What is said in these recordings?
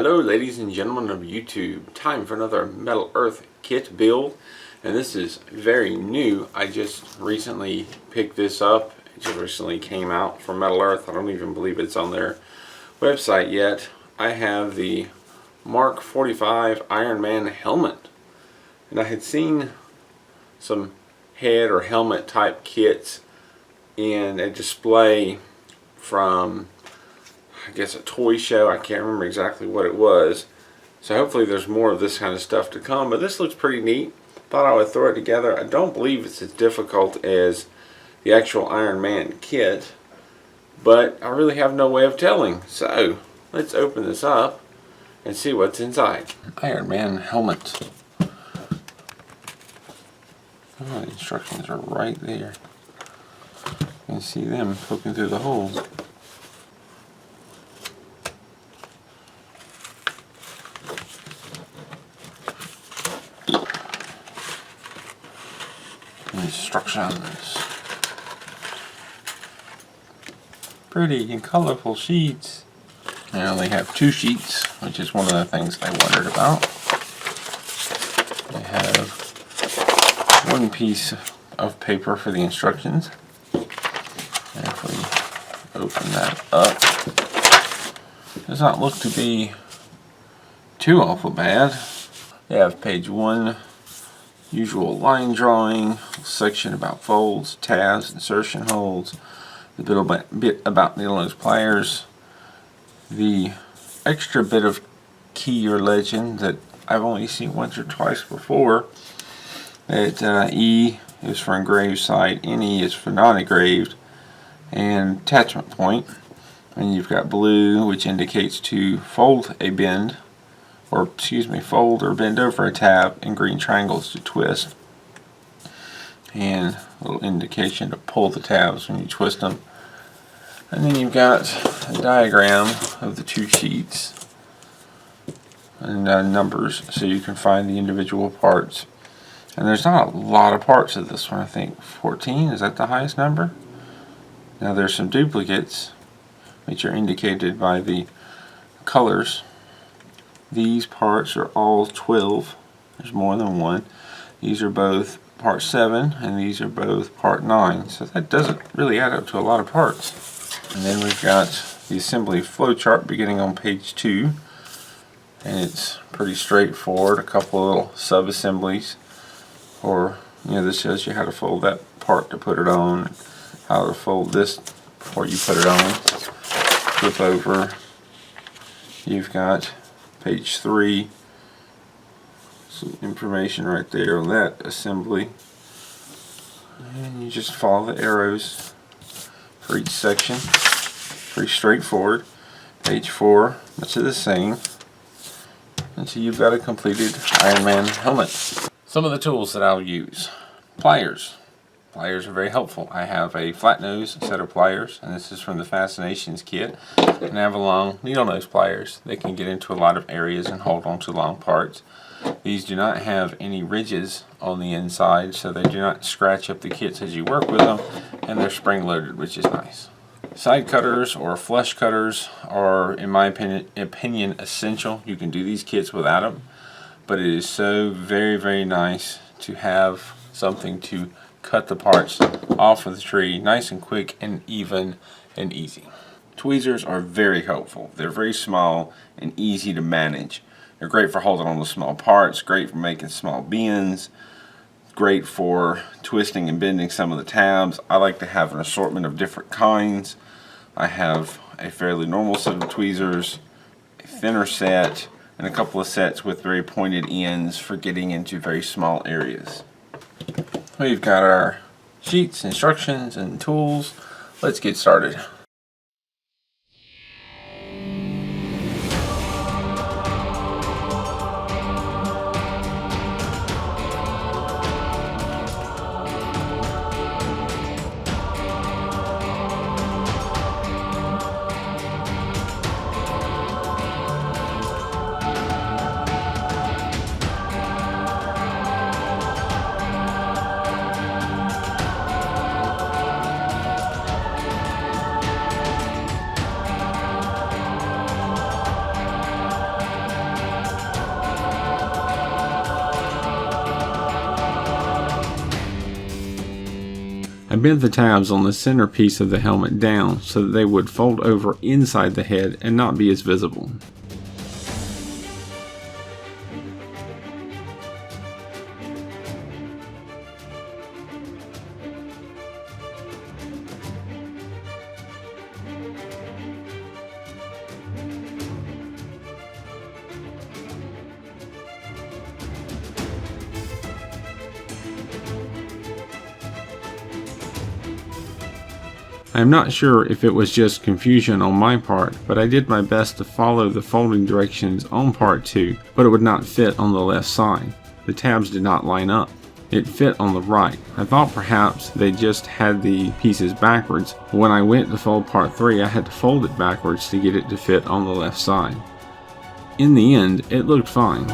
Hello ladies and gentlemen of YouTube. Time for another Metal Earth kit build, and this is very new. I just recently picked this up. It just recently came out from Metal Earth. I don't even believe it's on their website yet. I have the Mark 45 Iron Man helmet, and I had seen some head or helmet type kits in a display from, I guess, a toy show. I can't remember exactly what it was. So hopefully there's more of this kind of stuff to come. But this looks pretty neat. Thought I would throw it together. I don't believe it's as difficult as the actual Iron Man kit, but I really have no way of telling. So let's open this up and see what's inside. Iron Man helmet. Oh, the instructions are right there. You can see them poking through the holes. Instructions. Pretty and colorful sheets. I only have 2 sheets, which is one of the things I wondered about. I have 1 piece of paper for the instructions. And if we open that up, does not look to be too awful bad. They have page 1. Usual line drawing, section about folds, tabs, insertion holes, the bit about needle nose pliers, the extra bit of key or legend that I've only seen once or twice before. That E is for engraved side, NE is for non-engraved, and attachment point. And you've got blue, which indicates to fold a bend, fold or bend over a tab, and green triangles to twist, and a little indication to pull the tabs when you twist them. And then you've got a diagram of the 2 sheets and numbers so you can find the individual parts. And there's not a lot of parts of this one. I think 14, is that the highest number? Now there's some duplicates which are indicated by the colors. These parts are all 12. There's more than one. These are both part 7 and these are both part 9. So that doesn't really add up to a lot of parts. And then we've got the assembly flowchart beginning on page 2. And it's pretty straightforward. A couple of little sub-assemblies. Or, this shows you how to fold that part to put it on. How to fold this before you put it on. Flip over. You've got page 3, some information right there on that assembly, and you just follow the arrows for each section. Pretty straightforward. Page 4, much of the same, and so you've got a completed Iron Man helmet. Some of the tools that I'll use. Pliers. Pliers are very helpful. I have a flat nose set of pliers, and this is from the Fascinations kit. And I have a long needle nose pliers. They can get into a lot of areas and hold on to long parts. These do not have any ridges on the inside, so they do not scratch up the kits as you work with them, and they're spring loaded, which is nice. Side cutters or flush cutters are, in my opinion, essential. You can do these kits without them, but it is so very, very nice to have something to cut the parts off of the tree nice and quick and even and easy. Tweezers are very helpful. They're very small and easy to manage. They're great for holding on to small parts, great for making small bends, great for twisting and bending some of the tabs. I like to have an assortment of different kinds. I have a fairly normal set of tweezers, a thinner set, and a couple of sets with very pointed ends for getting into very small areas. We've got our sheets, instructions, and tools. Let's get started. I bent the tabs on the center piece of the helmet down so that they would fold over inside the head and not be as visible. I am not sure if it was just confusion on my part, but I did my best to follow the folding directions on part 2, but it would not fit on the left side. The tabs did not line up. It fit on the right. I thought perhaps they just had the pieces backwards. When I went to fold part 3, I had to fold it backwards to get it to fit on the left side. In the end, it looked fine.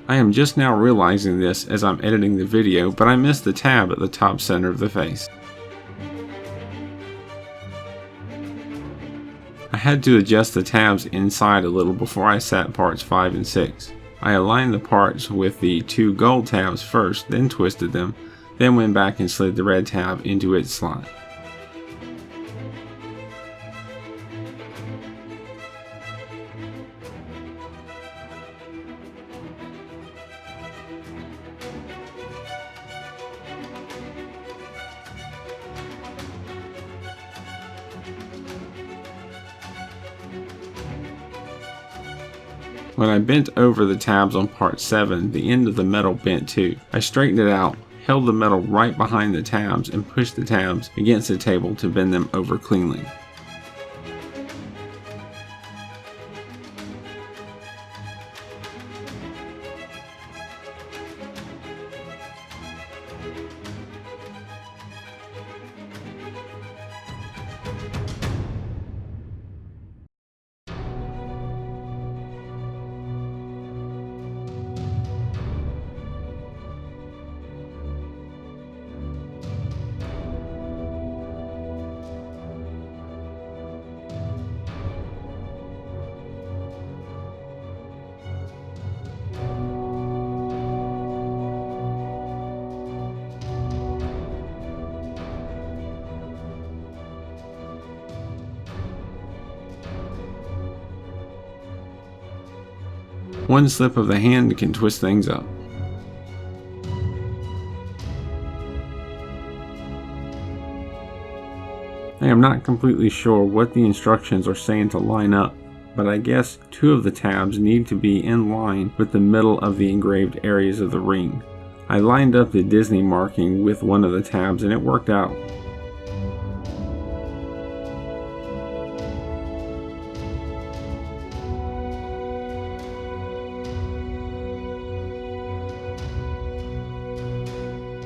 I am just now realizing this as I'm editing the video, but I missed the tab at the top center of the face. I had to adjust the tabs inside a little before I sat parts 5 and 6. I aligned the parts with the 2 gold tabs first, then twisted them, then went back and slid the red tab into its slot. When I bent over the tabs on part 7, the end of the metal bent too. I straightened it out, held the metal right behind the tabs, and pushed the tabs against the table to bend them over cleanly. One slip of the hand can twist things up. I am not completely sure what the instructions are saying to line up, but I guess 2 of the tabs need to be in line with the middle of the engraved areas of the ring. I lined up the Disney marking with one of the tabs and it worked out.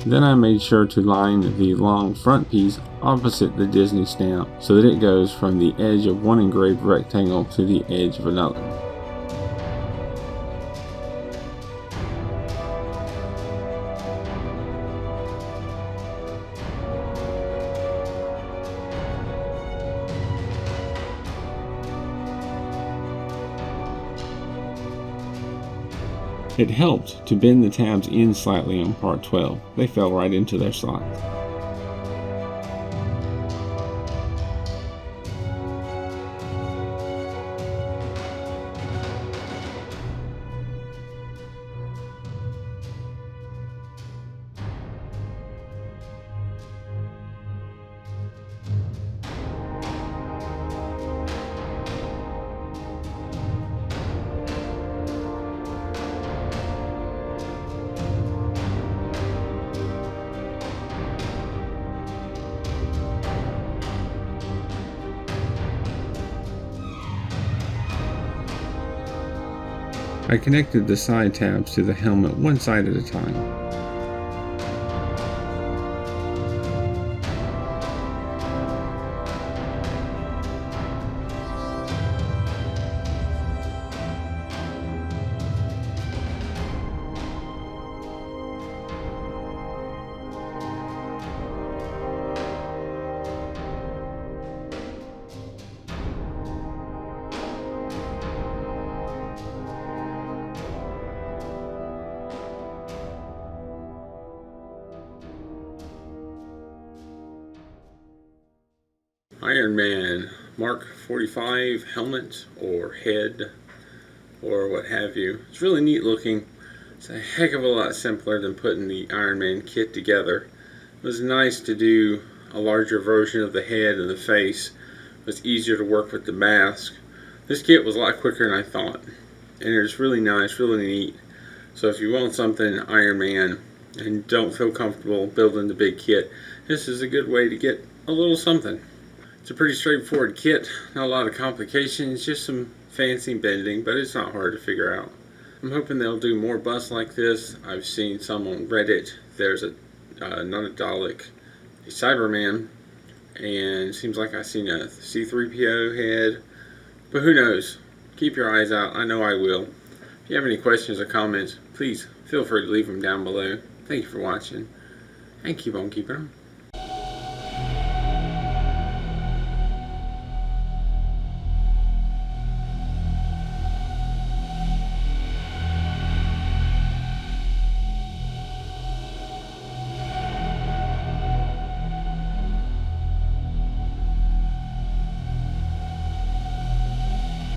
Then I made sure to line the long front piece opposite the Disney stamp so that it goes from the edge of one engraved rectangle to the edge of another. It helped to bend the tabs in slightly on part 12. They fell right into their slots. I connected the side tabs to the helmet one side at a time. Iron Man Mark 45 helmet or head or what have you. It's really neat looking. It's a heck of a lot simpler than putting the Iron Man kit together. It was nice to do a larger version of the head and the face. It was easier to work with the mask. This kit was a lot quicker than I thought. And it's really nice, really neat. So if you want something Iron Man and don't feel comfortable building the big kit, this is a good way to get a little something. It's a pretty straightforward kit, not a lot of complications, just some fancy bending, but it's not hard to figure out. I'm hoping they'll do more busts like this. I've seen some on Reddit. There's not a Dalek, a Cyberman, and it seems like I've seen a C-3PO head, but who knows? Keep your eyes out. I know I will. If you have any questions or comments, please feel free to leave them down below. Thank you for watching, and keep on keeping them.